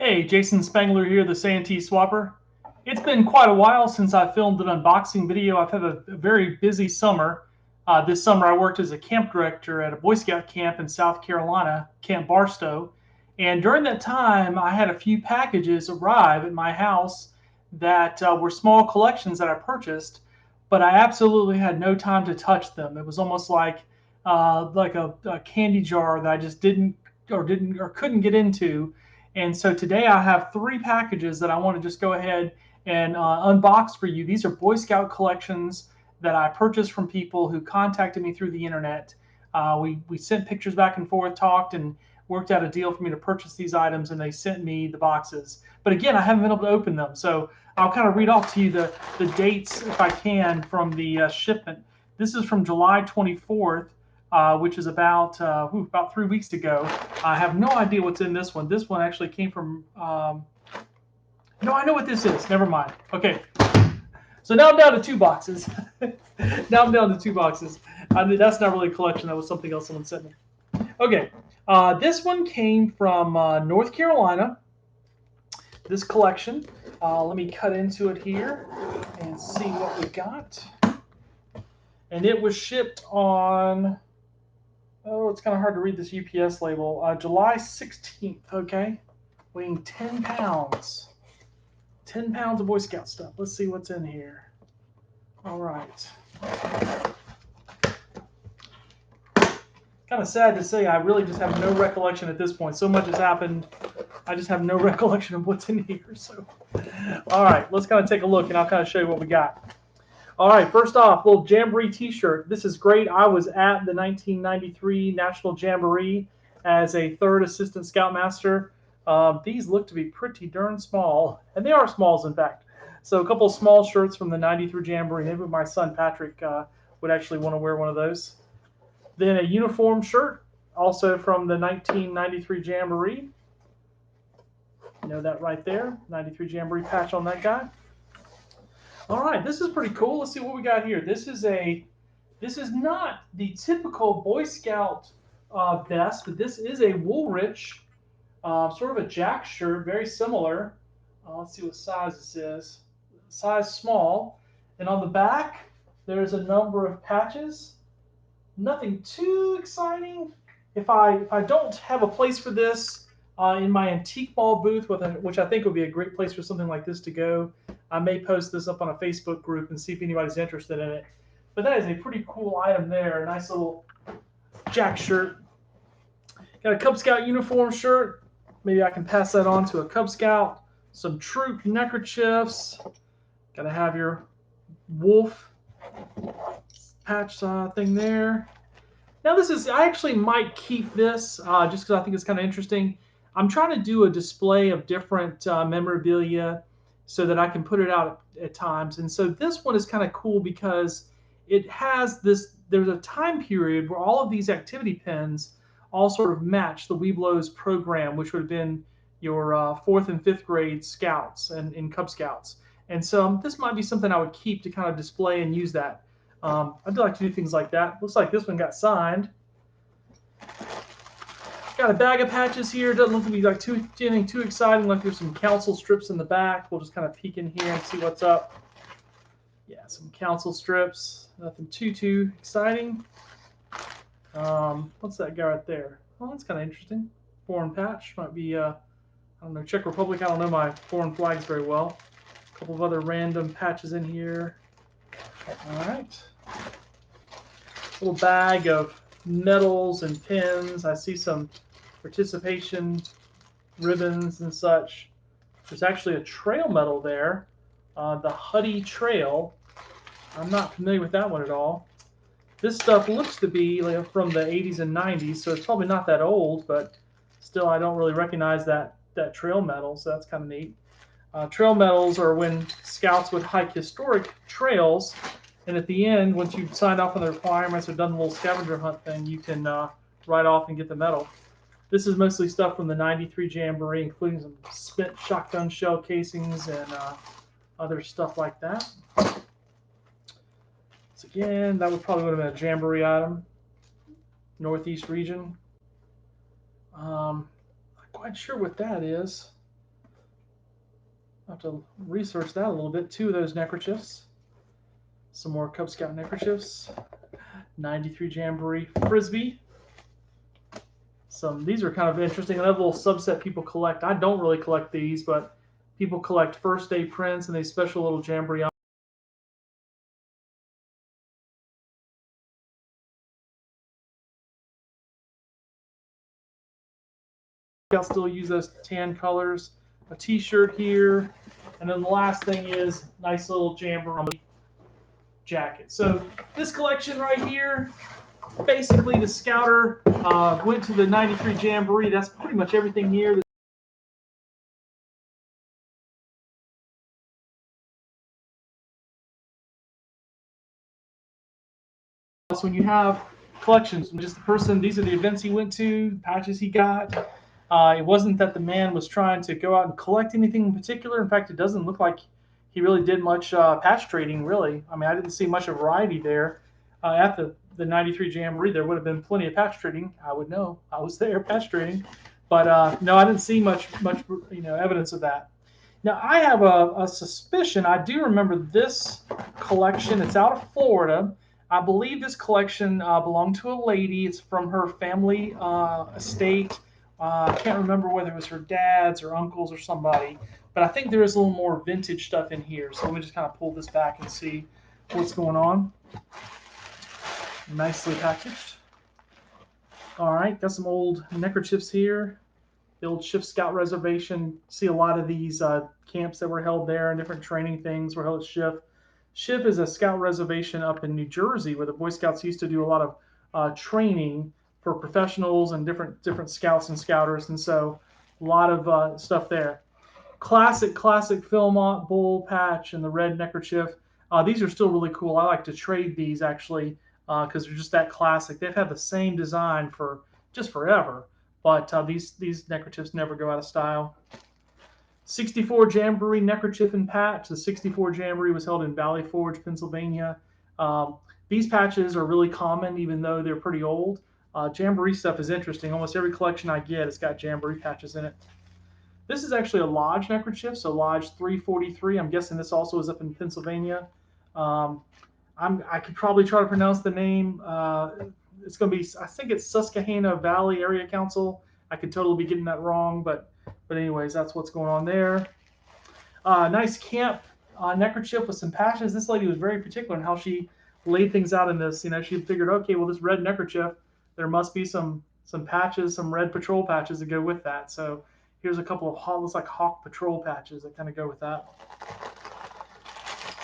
Hey, Jason Spangler here, the Santee Swapper. It's been quite a while since I filmed an unboxing video. I've had a very busy summer. This summer I worked as a camp director at a Boy Scout camp in South Carolina, Camp Barstow. And during that time, I had a few packages arrive at my house that were small collections that I purchased, but I absolutely had no time to touch them. It was almost like a candy jar that I just didn't or couldn't get into. And so today I have three packages that I want to just go ahead and unbox for you. These are Boy Scout collections that I purchased from people who contacted me through the internet. We sent pictures back and forth, talked, and worked out a deal for me to purchase these items, and they sent me the boxes. But again, I haven't been able to open them, so I'll kind of read off to you the dates, if I can, from the shipment. This is from July 24th, which is about 3 weeks ago. I have no idea what's in this one. This one actually came from. No, I know what this is. Never mind. Okay, so now I'm down to two boxes. Now I'm down to two boxes. I mean, that's not really a collection. That was something else someone sent me. Okay, this one came from North Carolina. This collection. Let me cut into it here and see what we got. And it was shipped on. Oh, it's kind of hard to read this UPS label. July 16th, okay? Weighing 10 pounds. 10 pounds of Boy Scout stuff. Let's see what's in here. All right. Kind of sad to say I really just have no recollection at this point. So much has happened. I just have no recollection of what's in here. So, all right, let's kind of take a look, and I'll kind of show you what we got. All right, first off, little Jamboree t-shirt. This is great. I was at the 1993 National Jamboree as a third assistant scoutmaster. These look to be pretty darn small, and they are smalls, in fact. So a couple of small shirts from the 93 Jamboree. Maybe my son Patrick would actually want to wear one of those. Then a uniform shirt, also from the 1993 Jamboree. You know that right there, 93 Jamboree patch on that guy. All right, this is pretty cool. Let's see what we got here. This is not the typical Boy Scout vest, but this is a Woolrich, sort of a jack shirt, very similar. Let's see what size this is. Size small. And on the back, there's a number of patches. Nothing too exciting. If I don't have a place for this in my antique mall booth, which I think would be a great place for something like this to go, I may post this up on a Facebook group and see if anybody's interested in it. But that is a pretty cool item there. A nice little jack shirt. Got a Cub Scout uniform shirt. Maybe I can pass that on to a Cub Scout. Some troop neckerchiefs. Got to have your wolf patch thing there. Now I actually might keep this just because I think it's kind of interesting. I'm trying to do a display of different memorabilia so that I can put it out at times. And so this one is kind of cool because it has there's a time period where all of these activity pins all sort of match the Webelos program, which would have been your fourth and fifth grade scouts and in Cub Scouts. And so this might be something I would keep to kind of display and use that. I'd like to do things like that. Looks like this one got signed. Got a bag of patches here. Doesn't look to be like anything too exciting. Like there's some council strips in the back. We'll just kind of peek in here and see what's up. Yeah, some council strips. Nothing too exciting. What's that guy right there? Oh, that's kind of interesting. Foreign patch. Might be, I don't know, Czech Republic. I don't know my foreign flags very well. A couple of other random patches in here. All right. Little bag of medals and pins. I see some participation ribbons and such. There's actually a trail medal there, the Huddy Trail. I'm not familiar with that one at all. This stuff looks to be like from the 80s and 90s, so it's probably not that old, but still I don't really recognize that trail medal, so that's kind of neat. Trail medals are when scouts would hike historic trails, and at the end, once you've signed off on the requirements or done the little scavenger hunt thing, you can ride off and get the medal. This is mostly stuff from the 93 Jamboree, including some spent shotgun shell casings and other stuff like that. So again, that probably would have been a Jamboree item. Northeast region. Not quite sure what that is. I'll have to research that a little bit. 2 of those neckerchiefs. Some more Cub Scout neckerchiefs. 93 Jamboree Frisbee. These are kind of interesting. Another little subset people collect. I don't really collect these, but people collect first day prints and these special little Jamboree. I'll still use those tan colors. A T-shirt here, and then the last thing is nice little Jamboree jacket. So this collection right here, basically the Scouter went to the 93 Jamboree. That's pretty much everything here. So when you have collections, just the person, these are the events he went to, the patches he got. It wasn't that the man was trying to go out and collect anything in particular. In fact, it doesn't look like he really did much patch trading, really. I mean, I didn't see much of variety there. At the 93 Jamboree, there would have been plenty of patch trading. I would know. I was there patch trading. But no, I didn't see much evidence of that. Now, I have a suspicion. I do remember this collection. It's out of Florida. I believe this collection belonged to a lady. It's from her family estate. I can't remember whether it was her dad's or uncle's or somebody, but I think there is a little more vintage stuff in here. So let me just kind of pull this back and see what's going on. Nicely packaged. All right, got some old neckerchiefs here. The old Shift Scout Reservation. See a lot of these camps that were held there and different training things were held at Shift. Shift is a scout reservation up in New Jersey where the Boy Scouts used to do a lot of training for professionals and different scouts and scouters, and so a lot of stuff there. Classic Philmont bull patch and the red neckerchief. These are still really cool. I like to trade these actually because they're just that classic. They've had the same design for just forever, but these neckerchiefs never go out of style. 64 Jamboree neckerchief and patch. The 64 Jamboree was held in Valley Forge, Pennsylvania. These patches are really common, even though they're pretty old. Jamboree stuff is interesting. Almost every collection I get has got Jamboree patches in it. This is actually a Lodge neckerchief, so Lodge 343. I'm guessing this also is up in Pennsylvania. I could probably try to pronounce the name. It's going to be, I think it's Susquehanna Valley Area Council. I could totally be getting that wrong, but anyways, that's what's going on there. Nice camp neckerchief with some patches. This lady was very particular in how she laid things out in this. You know, she figured, okay, well, this red neckerchief, there must be some patches, some red patrol patches that go with that. So here's a couple of looks like Hawk patrol patches that kind of go with that.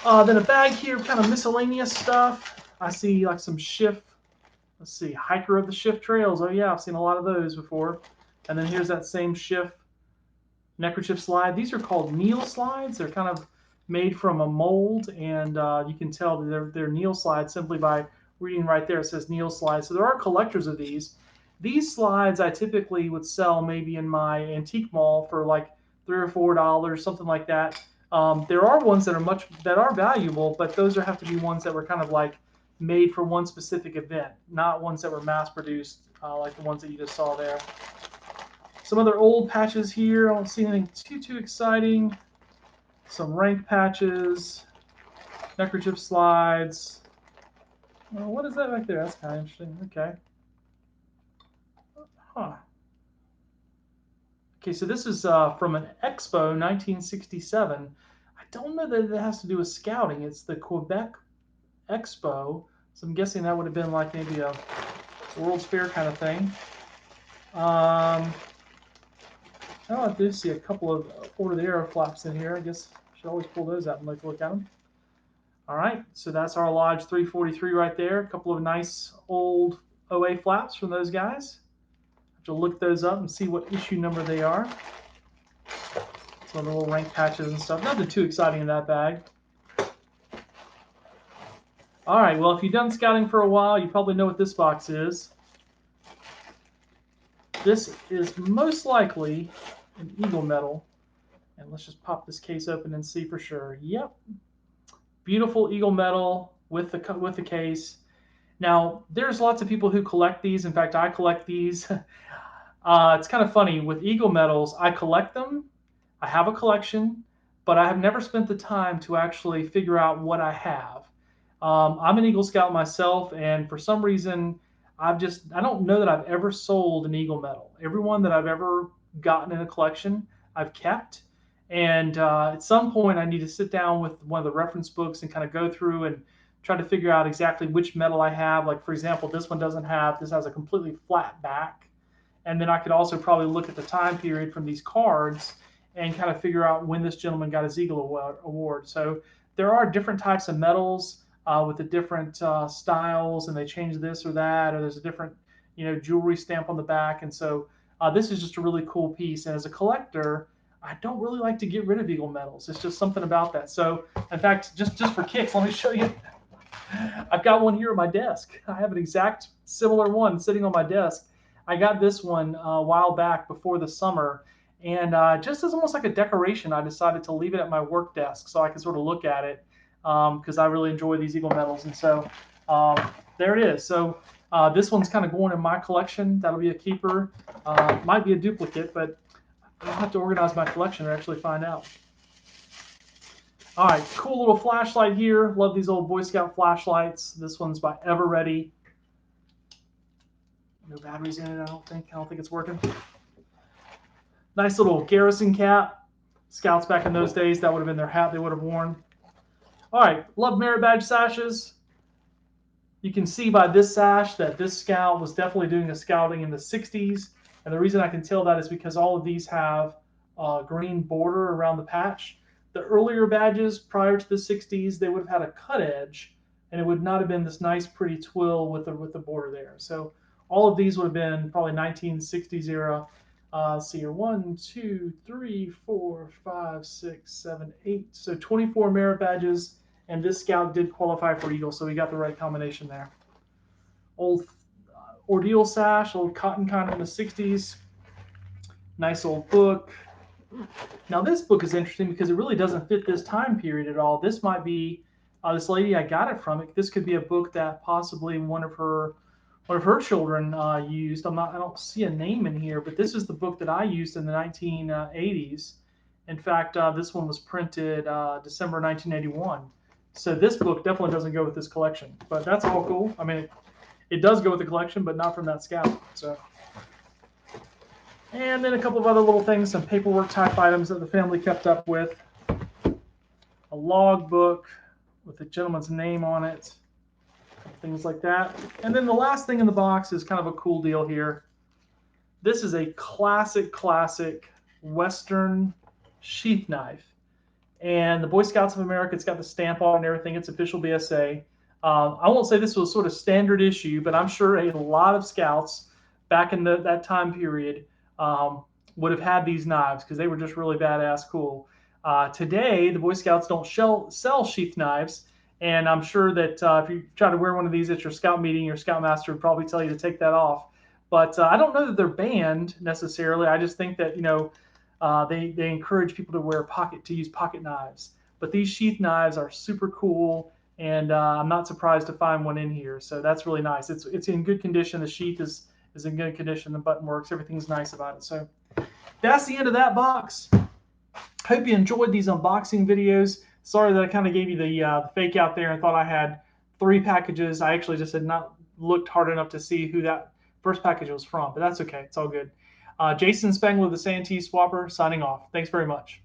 Then a bag here, kind of miscellaneous stuff. I see like some Shift. Let's see, Hiker of the Shift Trails. Oh yeah, I've seen a lot of those before. And then here's that same Shift neckerchief slide. These are called Neil slides. They're kind of made from a mold, and you can tell they're Neil slides simply by reading right there. It says Neil slides. So there are collectors of these. These slides I typically would sell maybe in my antique mall for like $3 or $4, something like that. There are ones that are valuable, but those have to be ones that were kind of like made for one specific event, not ones that were mass produced like the ones that you just saw there. Some other old patches here. I don't see anything too exciting. Some rank patches, neckerchief slides. Well, what is that right there? That's kind of interesting. Okay. Huh. Okay, so this is from an Expo 1967. I don't know that it has to do with scouting. It's the Quebec Expo. So I'm guessing that would have been like maybe a World's Fair kind of thing. I do see a couple of Order the Arrow flaps in here. I guess I should always pull those out and like look at them. All right, so that's our Lodge 343 right there. A couple of nice old OA flaps from those guys. I have to look those up and see what issue number they are. Some of the little rank patches and stuff. Nothing too exciting in that bag. All right, well, if you've done scouting for a while, you probably know what this box is. This is most likely an Eagle medal. And let's just pop this case open and see for sure. Yep. Beautiful Eagle medal with the case. Now, there's lots of people who collect these. In fact, I collect these. It's kind of funny. With Eagle medals, I collect them. I have a collection, but I have never spent the time to actually figure out what I have. I'm an Eagle Scout myself, and for some reason, I don't know that I've ever sold an Eagle medal. Every one that I've ever gotten in a collection, I've kept. And at some point, I need to sit down with one of the reference books and kind of go through and try to figure out exactly which medal I have. Like, for example, this has a completely flat back. And then I could also probably look at the time period from these cards and kind of figure out when this gentleman got his Eagle Award. So there are different types of medals with the different styles, and they change this or that, or there's a different, jewelry stamp on the back. And so this is just a really cool piece. And as a collector, I don't really like to get rid of Eagle medals. It's just something about that. So in fact, just for kicks, let me show you. I've got one here at my desk. I have an exact similar one sitting on my desk. I got this one a while back before the summer, and just as almost like a decoration, I decided to leave it at my work desk so I could sort of look at it because I really enjoy these Eagle medals. And so there it is. So this one's kind of going in my collection. That'll be a keeper. Might be a duplicate, but I'll have to organize my collection to actually find out. All right, cool little flashlight here. Love these old Boy Scout flashlights. This one's by Ever Ready. No batteries in it, I don't think it's working. Nice little garrison cap. Scouts back in those days, that would have been their hat they would have worn. All right, love merit badge sashes. You can see by this sash that this scout was definitely doing the scouting in the 60s. And the reason I can tell that is because all of these have a green border around the patch. The earlier badges prior to the 60s, they would have had a cut edge, and it would not have been this nice pretty twill with the border there. So all of these would have been probably 1960s era. See here, 1, 2, 3, 4, 5, 6, 7, 8. So 24 merit badges, and this scout did qualify for Eagle, so we got the right combination there. Old ordeal sash, old cotton kind in the 60s. Nice old book. Now this book is interesting because it really doesn't fit this time period at all. This might be this lady I got it from. This could be a book that possibly one of her children used. I don't see a name in here, but this is the book that I used in the 1980s. In fact, this one was printed December 1981. So this book definitely doesn't go with this collection, but that's all cool. I mean, it does go with the collection, but not from that scout. So. And then a couple of other little things, some paperwork type items that the family kept up with. A log book with the gentleman's name on it, things like that. And then the last thing in the box is kind of a cool deal here. This is a classic Western sheath knife. And the Boy Scouts of America, it's got the stamp on and everything. It's official BSA. I won't say this was sort of standard issue, but I'm sure a lot of scouts back in that time period would have had these knives because they were just really badass cool. Today, the Boy Scouts don't sell sheath knives, and I'm sure that if you try to wear one of these at your scout meeting, your scoutmaster would probably tell you to take that off. But I don't know that they're banned necessarily. I just think that they encourage people to use pocket knives. But these sheath knives are super cool, and I'm not surprised to find one in here. So that's really nice. It's in good condition. The sheath is in good condition. The button works. Everything's nice about it. So that's the end of that box. Hope you enjoyed these unboxing videos. Sorry that I kind of gave you the fake out there and thought I had 3 packages. I actually just had not looked hard enough to see who that first package was from, but that's okay. It's all good. Jason Spangler, the Santee Swapper, signing off. Thanks very much.